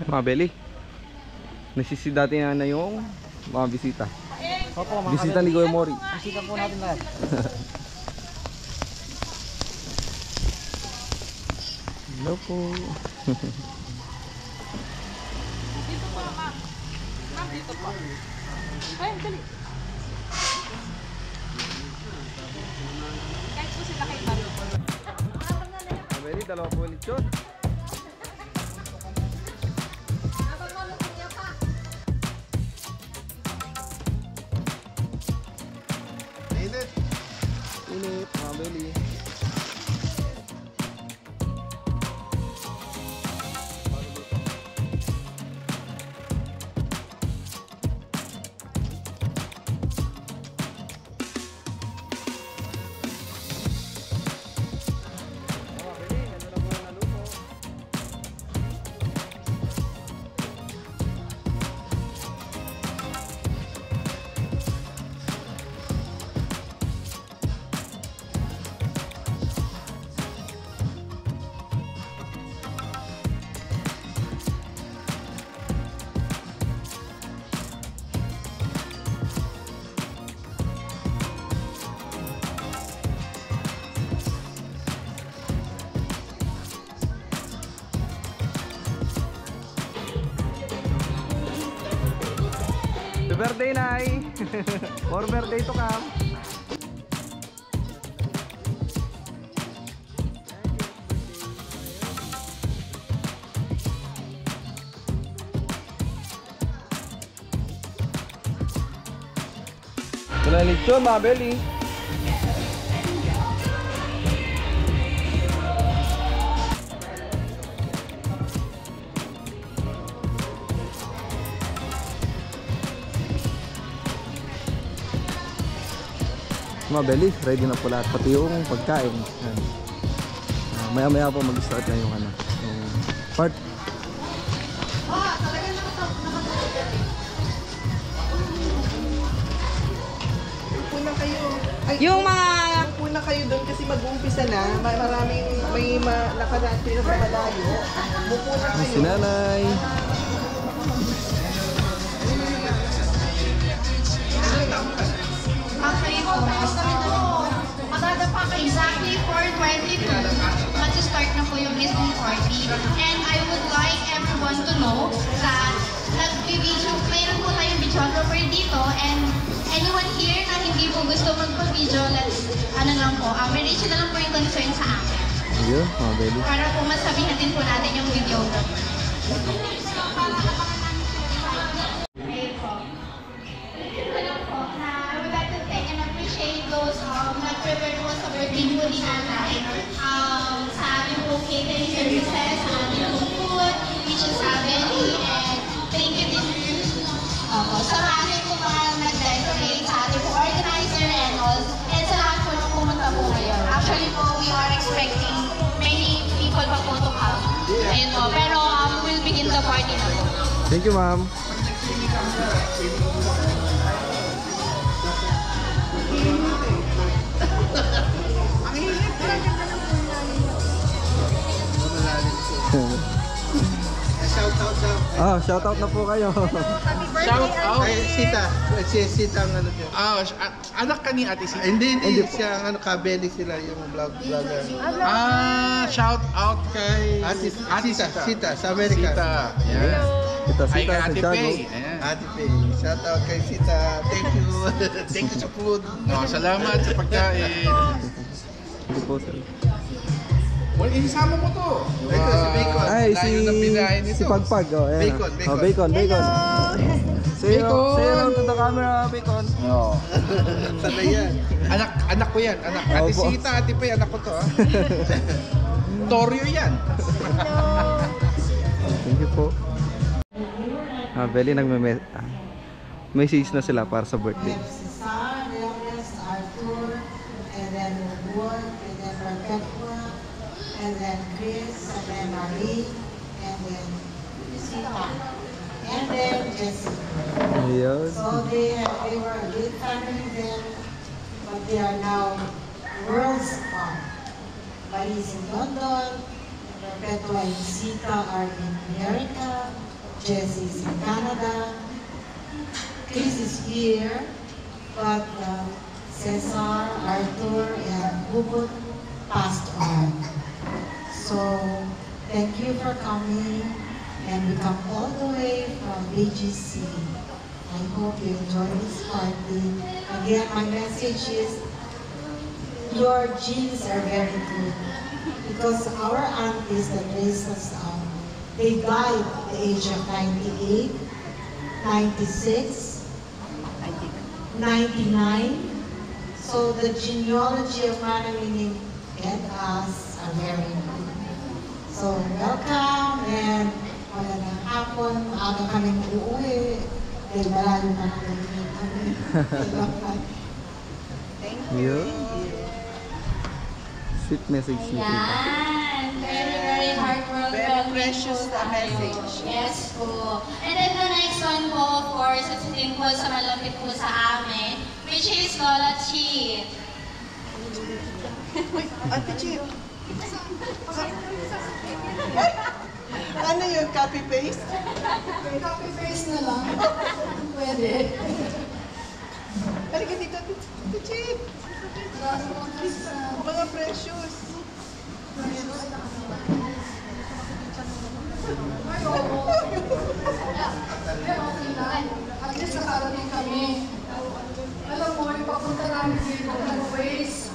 Mga beli. Nasisidati na yung mga bisita. Opo mga Bisita ni Kuya Mori. Bisita po natin lahat. Hello po. Ay, dali. Kahit po sila kay Maro. Mga beli, dalawa po ulit yun. Init. Init, mga beli. Mga beli, ito na po yung naluto. birthday, Nay! More birthday to come! Wala lechon, mga belly! Mga belly, ready na po lahat, pati yung pagkain. Yan. Maya-maya po mag-start na yung ano, yung part. Puna kayo. Ay, Yung mga... puna kayo doon kasi mag-uumpisa na. Maraming nakaraan sila sa malayo. Mupuna kayo. Si Nanay. Actually po, magdadapa kayo exactly 4:22. Mag-start na po yung listening party. And I would like everyone to know that nag-video, mayroon po tayong videographer dito, and anyone here na hindi po gusto magpa-video, let's, ano lang po, relate na lang po yung concern sa akin. Ayun, mga belly. Para po masabihin din po natin yung videographer. Ayun po. Ano po, na I would like to thank and appreciate those nag-prepare po sa birthday po ni Nanay. Sa aming po catering services, sa aming po food, which is Abeli, and thank you din sa aming po mga nag-decorate, sa ating po organizer and all, and sa lahat po nung pumunta po ngayon. Actually po, we are expecting many people pa po to come. Ayun po, pero we'll begin the party na po. Thank you, ma'am. Ah, shout out na po kayo. Shout out. Ay, Sita. Sita ang ano dyan. Anak ka ni Ate Sita. Hindi. Siya ang ano, kabeli sila yung vlogger. Shout out kay Ate Sita. Sita, sa Amerika. Sita. Yeah. Kita Ay, sita kay sa Ate Tiago. Pay. Ayan. Ate Pay. Shout out kay Sita. Thank you. Thank you sa food. Salamat sa pagkain. Hindi po, sir. Well, isama mo to. Ito, si Bacon. Ay, Layo ng binahin nito. si Pagpag. Oh, ayan. Bacon, Oh, bacon. Say Bacon. hello to the camera, Bacon. No. Sana yan. Anak ko yan. Ate Opo. Sita, Ate Pay, anak ko to. Torio yan. Thank you po. Belly, message na sila para sa birthday. Cesar, Leones, Arthur, and then Wood, and then Perpetua, and then Chris, and then Marie, and then Sita, and then Jessica. Ayun. So they were a big family then, but they are now worlds apart. Marie's in London, Perpetua and Sita are in America, Jesse's in Canada, Chris is here, but Cesar, Arthur, and Bubut passed on. So, thank you for coming, and we come all the way from BGC. I hope you enjoy this party. Again, my message is, your genes are very good. Because our aunties that raised us up, they died at the age of 98, 96, 99. So the genealogy of Manamini and us are very good. So welcome, and magandang hapon, maaga kaming uuwi. Dahil malayo na kami. Thank you. Sweet message niyo. Yan. Very heartwarming. Very precious na message. Yes po. And then the next one po, of course, is din po sa malapit po sa amin, which is Lola Chi. Ate Chip. Ano yun? Copy-paste? Copy-paste na lang. Pwede. Halika dito, Ate Chip. Mga precious. At least nakarating ka nandito ng waste.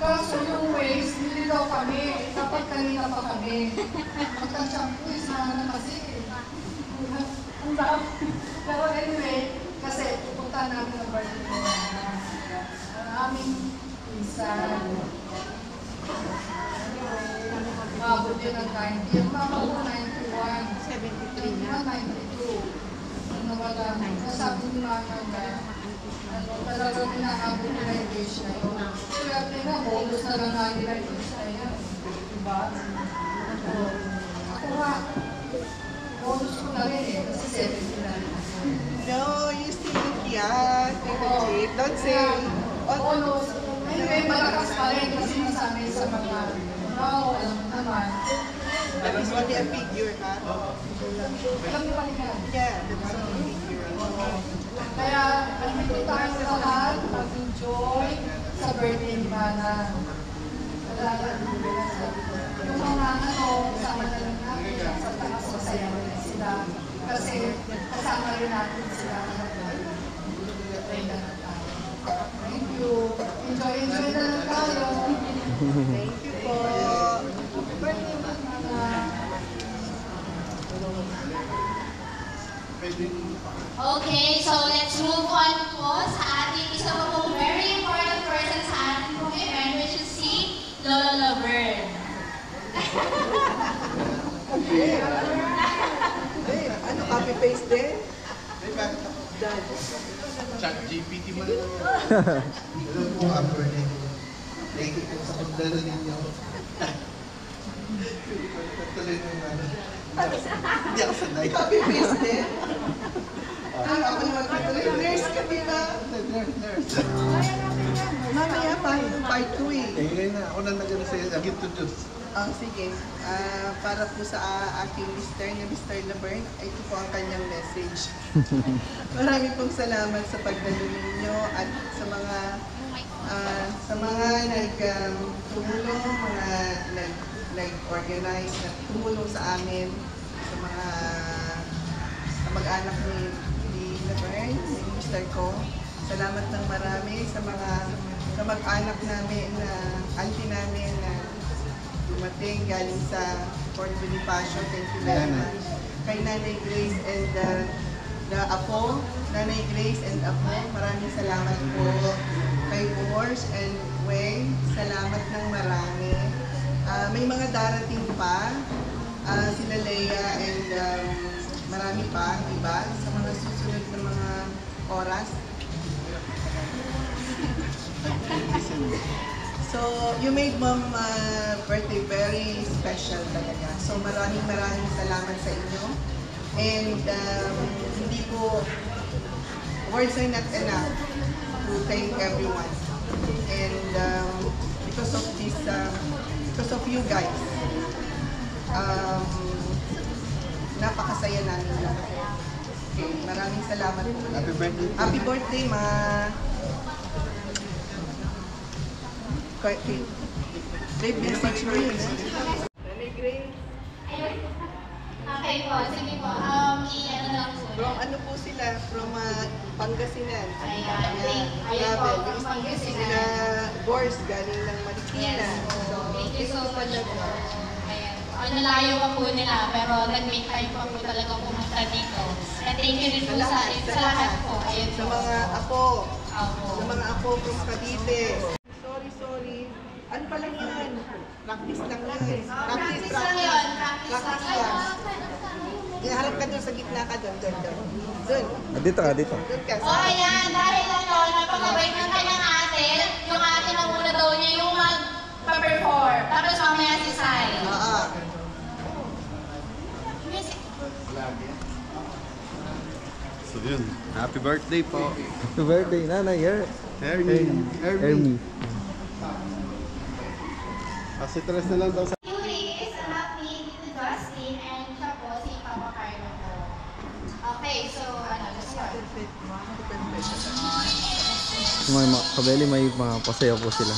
Kaso yung waste, hindi daw kami. Dapat kanina pa kami. Magka-shampoo, sana kasi. Ang dami. Pero anyway, kasi pupunta namin ang birthday ko. Ang aming pinsan. Mabot yun ng 90. Yung mama ko 91. 73 na. 92. Nawala. Nasabi ni mama na talagang inaabot nila yung wish na yun. Kaya nga, bonus na lang nga nila yung wish na yun. Diba? Ako nga, bonus ko na rin eh. Kasi 70 na rin. No, you still look young. Don't say. Bonus. Anyway, malakas pa rin kasi nasanay sa mga wow, alam mo naman. That is only a figure, ha? Alam niyo ba yan? Yeah, that is only a figure. Kaya, nandito tayo sa lahat, mag-enjoy sa birthday ni Mana. Yung mga kasama na lang natin sa taas, masaya rin sila. Kasi kasama rin natin sila. Thank you. Enjoy na lang tayo. Thank you po. Birthday mo, Mana. Okay, so let's move on po sa ating isa pa pong very important person sa ating pong event, which is si Lola Laverne. Ano, copy-paste din? Chat GPT mo na lang yan. Hello po, happy birthday. Thank you po sa pagdala ninyo. Tuloy mo yung ano. Hindi ako sanay. Copy-paste din? Ako naman tuloy. Nurse ka, di ba? Nurse. Mamaya pa, part 2 eh. Eh, ngayon na. Ako na nag-ano sa'yo. Nag-introduce. Sige. Para po sa aking mister na Mr. Laverne, ito po ang kanyang message. Marami pong salamat sa pagdalo ninyo at sa mga nag-tumulong, mga nag-organize, na tumulong sa amin, sa mga mag-anak ni Laverne, ni mister ko. Salamat ng marami sa mga mag-anak namin, na auntie namin na dumating galing sa Fort Bonifacio. Thank you very much. Kay Nanay Grace and the Apo, Nanay Grace and Apo, maraming salamat po. Kay Wars and Wei, salamat ng marami. May mga darating pa, sila Leia and marami pa, iba, sa mga susunod na mga oras. So, you made Mom birthday very special talaga. So, maraming salamat sa inyo. And hindi po, words are not enough to thank everyone. And because of this, because of you guys, napakasaya namin lahat. Okay, maraming salamat po. Happy birthday. Happy birthday, Ma! Okay. Great message mo yun, eh? Grace. Okay po, sige po. I-ano lang po. From ano po sila? From Pangasinan. Ayan. Ayan po, Grabe. from Pangasinan. Sila Gors, galing ng Marikina. Yes. Thank you so much po. Ayan. Nalayo pa po nila, pero nag-make time pa po talaga pumunta dito. And thank you rin po sa lahat po. Ayan Sa po. mga apo. Opo. Sa mga apo from Cavite. Sorry. Ano pa lang yan? Practice lang yan. Practice lang yun. Practice lang. Harap ka doon sa gitna ka doon. Doon. Dito ka, dito. Doon ka. O ayan, dahil ano, napakabait ng kanyang ate, yung ate na muna daw niya yung mag-perform. Tapos mamaya si Sai. Oo. Music. So yun, happy birthday po. Happy birthday, Nanay. Ermi. Kasi tres na lang daw sa... Yuri is happy to Dustin and siya po si Papa Carlo po. Okay, so let's start. Mga kabeli, may mga pasaya po sila.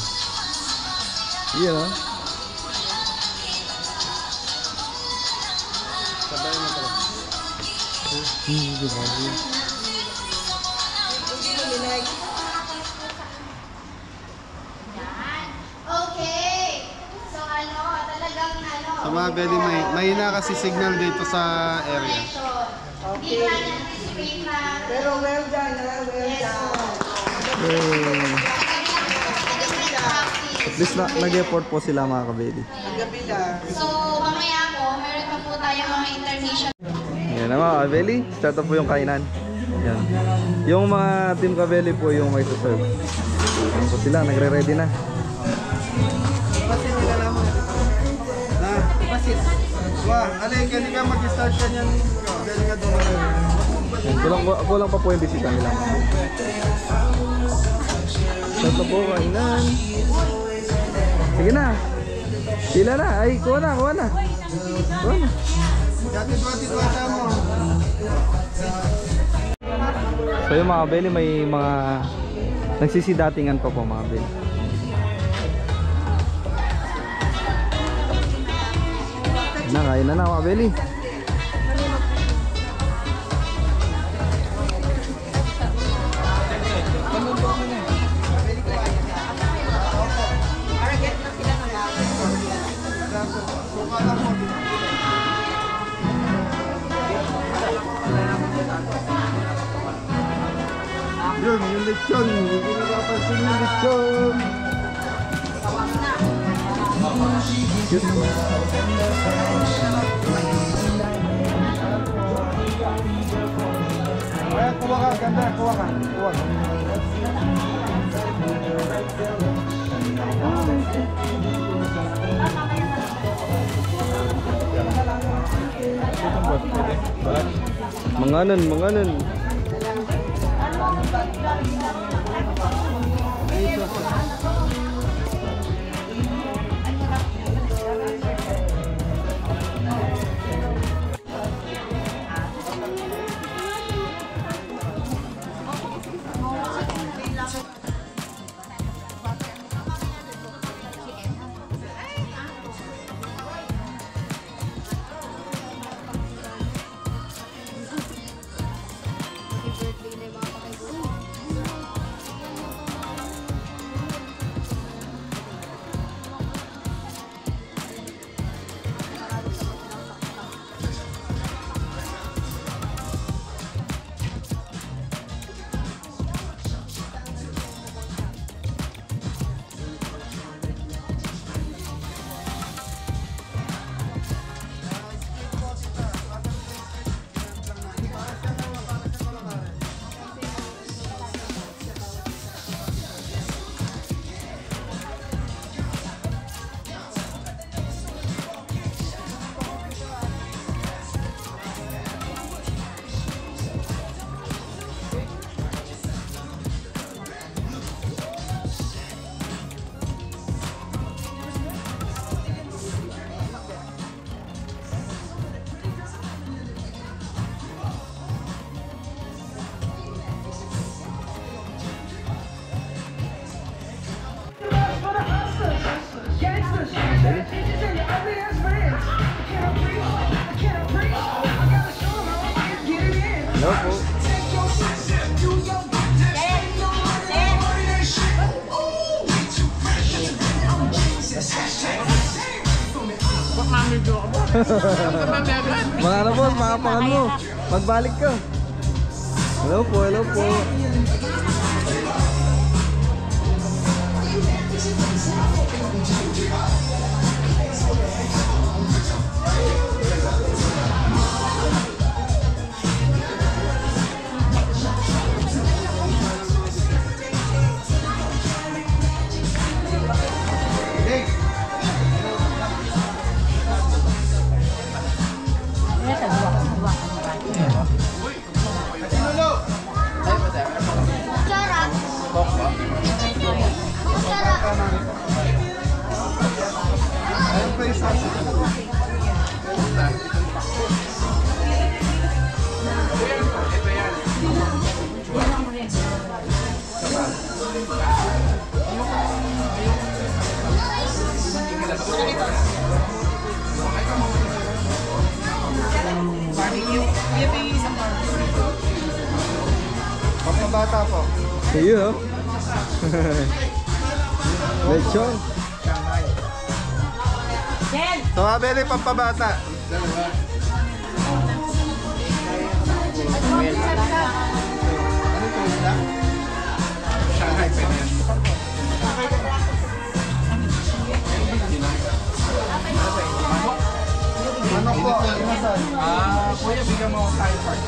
Yun, ah. Sabay na pala. Hindi mo minag. mga belly, mahina kasi signal dito sa area. Hindi naman anticipate na Pero well done, ha? Well done. At least nag-effort po sila mga kabeli. Ang gabi lang. So, mamaya po, meron pa po tayong mga intermission. Ayan na mga kabeli, start up po yung kainan. Ayan. Yung mga team kabeli po yung may serve. Ayan po sila, nagre-ready na. Pasit nila lang. Na, pasit. Wah, alay, kani ka mag-start ka niyan. Galing ka doon. Ayan, kulang pa po yung bisita nila. Start up po kainan. Sige na. Sila na. Ay, kuha na. Kuha na. Dati-dati-dati mo. So yung mga kabeli, may mga nagsisidatingan pa po mga kabeli. Kain na mga kabeli. Yun, yung lechon. Hindi napapansin yung lechon. Kaya kuha ka, ganda. Kuha ka. Kuha ka. Manganan, manganan. Hello po. Mga ano po, mga pangan mo. Magbalik ka. Hello po, hello po. Pagkabata po. Iyo. Lechon. So, mga Beli, pampabata. Shanghai pa yan. Manok po, inasan? Kuya, bigyan mo ako Thai part.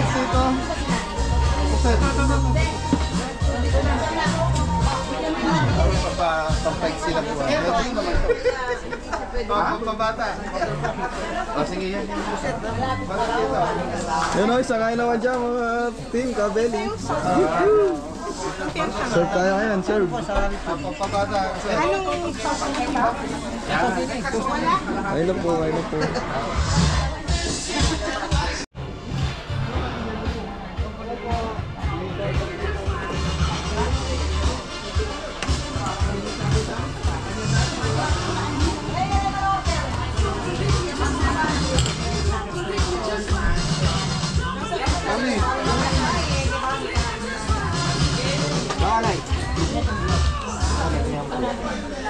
Dito. Puset. Pampag sila po. Pampabata. O sige yan. Yun o, sakay naman dyan mga team Kabeli. Serve tayo ngayon, serve. Pampabata. Ayun lang po, ayun lang po.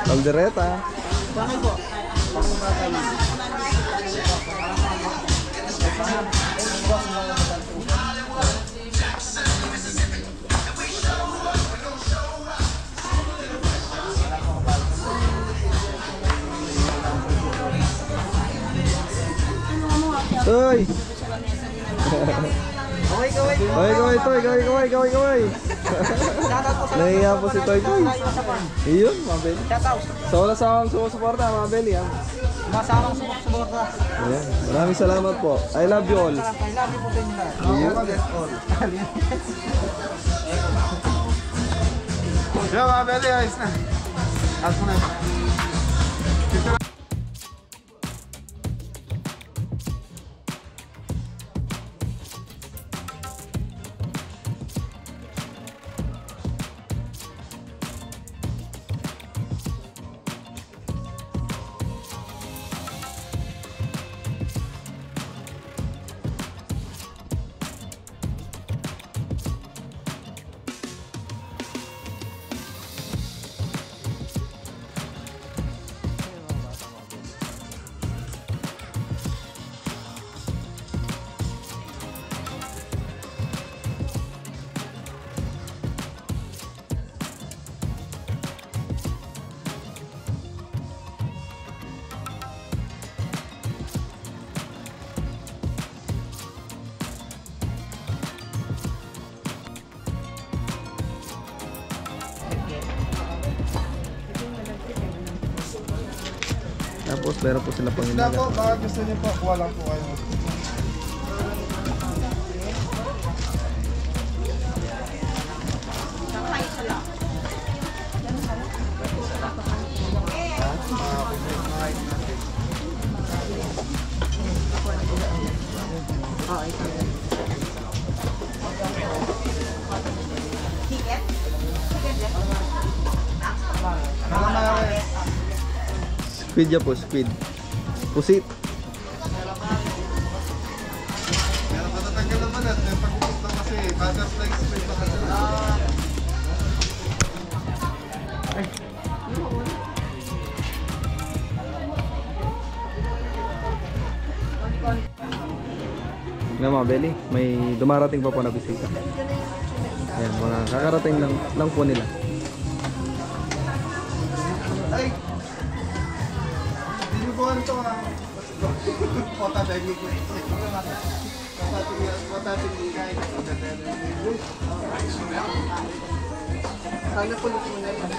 Kaldereta. Toy! Kaway! Nahiya po si Toy Toy. Iyon, mga Beli. Sa wala sa akong sumusuporta, mga Beli. Masamang sumusuporta. Ayan. Maraming salamat po. I love you all. I love you po din na. Iyon. Yo, mga Beli, ayos na. Ayos mo na. Tapos meron po sila pang Isda po, baka gusto niyo po, kuha lang po kayo. Squid ya po, squid. Pusit. Meron matatanggal naman at may pagpupunta kasi butterfly squid baka sila. Na mga Beli, may dumarating pa po na bisita. Ayan, mga kakarating lang po nila. Ay! Dinubuhan to ha. Kota dahil ko. Kota tingin kain. Sana kulit mo na yun.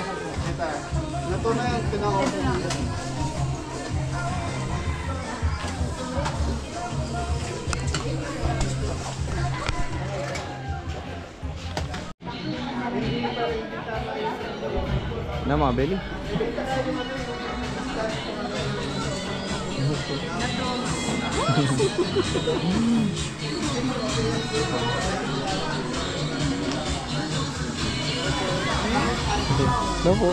Ito. Nato na yung pinaka-open nila. Na mga Beli. No po.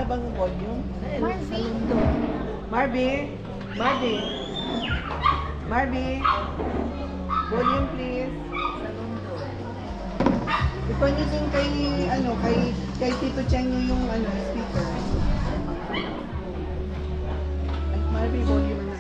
bang volume? Marvin. Marby? Marby? Marby? Volume please. Ito nyo din kay, ano, kay Tito Cheng nyo yung, ano, speaker. Ay, Marby, volume na.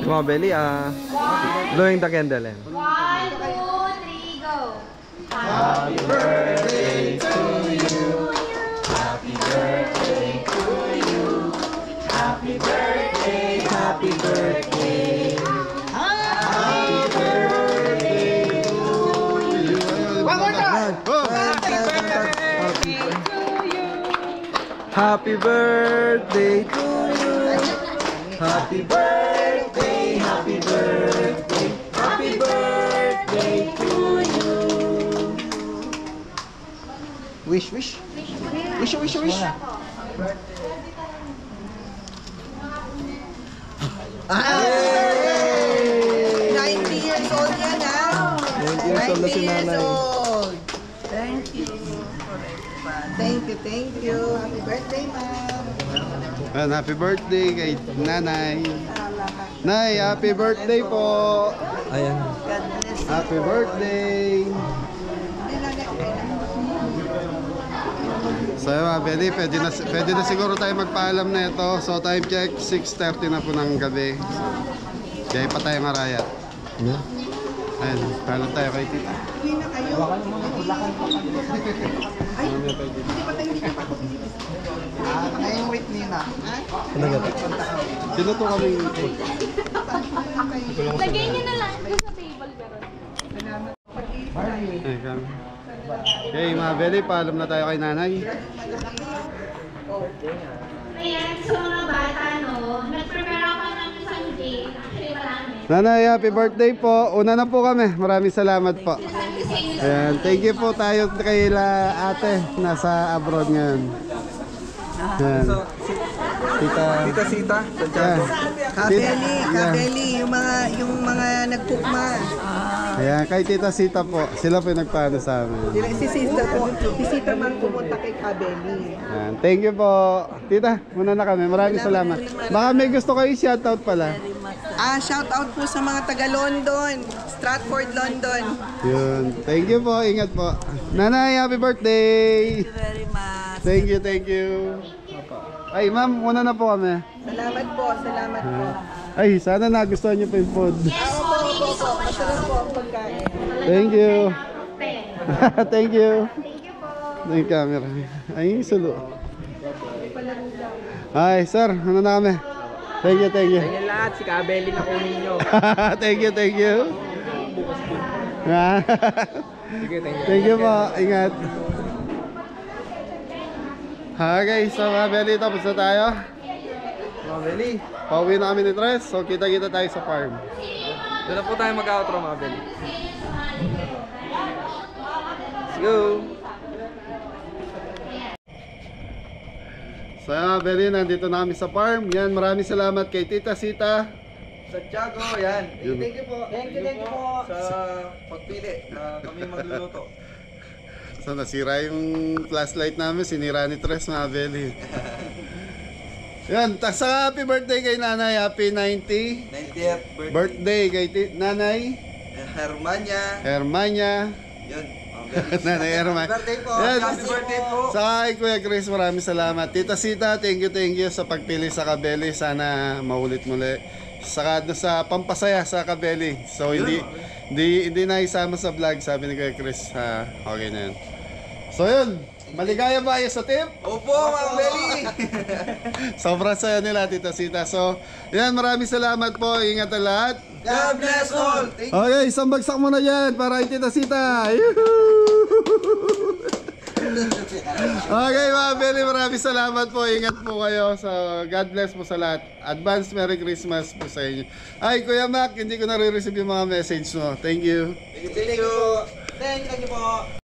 Come on, Belly. Blowing the candle. 1, 2, 3, go. Happy birthday to you. Happy birthday to you. Happy birthday. Happy birthday. Happy birthday to you. Happy birthday to you. Happy birthday, happy birthday, happy birthday to you. Wish. Wish. 90 years old yan, ha? 90 years old na si 90 years nanay. old. Thank you. Thank you. Happy birthday, ma'am. Ayan, happy birthday kay nanay. Nay, happy birthday po. Ayan. God bless you. Happy birthday. So yun mga Beli, pwede na siguro tayo magpaalam na ito. So time check, 6:30 na po ng gabi. Kaya pa tayo maraya. Yeah. Ayan, paalam tayo kay tita. Hindi na kayo. Ay, hindi pa tayo hindi pa. Ngayong wait nina. Ano ba? Sino to kami? Lagay niyo na lang doon sa table meron. Ay, kami. Okay mga Beli, paalam na tayo kay nanay. Ayan, sa mga bata, no, nag-prepare ako ng Sunday. Actually, marami. Nanay, happy birthday po. Una na po kami. Maraming salamat po. Ayan, thank you po tayo kay ate. Nasa abroad ngayon. Ayan. Tita Sita, Santiago. Kabeli, yung mga nagpukma. Ayan, kay Tita Sita po. Sila po yung nagpaano sa amin. Si Sita man pumunta kay Kabeli. Ayan, thank you po. Tita, muna na kami. Maraming salamat. Baka may gusto kayo shoutout pala. Shout out po sa mga taga London, Stratford, London. Yun. Thank you po. Ingat po. Nanay, happy birthday. Thank you very much. Thank you. Ay, ma'am, muna na po kami. Salamat po. Ay, sana nagustuhan niyo po yung food. Opo. Masarap po ang pagkain. Thank you. Thank you. Thank you po. Yung camera. Ay, sulo. Ay, sir, ano na kami? Thank you. Yan lahat, si Kabeli na kunin nyo. thank you. Thank you po. Ingat. Okay, so mga Beli, tapos na tayo. Mga Beli, Pauwi na kami ni Tres, so kita-kita tayo sa farm. doon na po tayo mag-outro mga Beli. Let's go! So mga Beli, nandito na kami sa farm. Yan, maraming salamat kay Tita Sita. Santiago, yan. Thank you po. Thank you po. Sa pagpili na kami magluluto. So nasira yung flashlight namin, sinira ni Tres mga Beli. Yan, sa happy birthday kay nanay, happy 90th birthday kay nanay Hermania. Hermania. Yun. Nanay Hermania. Birthday po. Yan. Happy birthday po. Sa kay Kuya Chris, maraming salamat. Tita Sita, thank you sa pagpili sa Kabeli. Sana maulit muli. Saka sa pampasaya sa Kabeli. So hindi na isama sa vlog, sabi ni Kuya Chris. Okay na yun. So yun, maligaya ba kayo sa tip? Opo, mga Beli. Sobrang saya nila, Tita Sita. So, yan, maraming salamat po. Ingat na lahat. God bless all. Thank you. Okay, isang bagsak mo na yan para kay Tita Sita. Okay, mga Beli, maraming salamat po. Ingat po kayo. So, God bless po sa lahat. Advance Merry Christmas po sa inyo. Ay, Kuya Mac, hindi ko nare-receive yung mga message mo. Thank you. Thank you. Thank you po.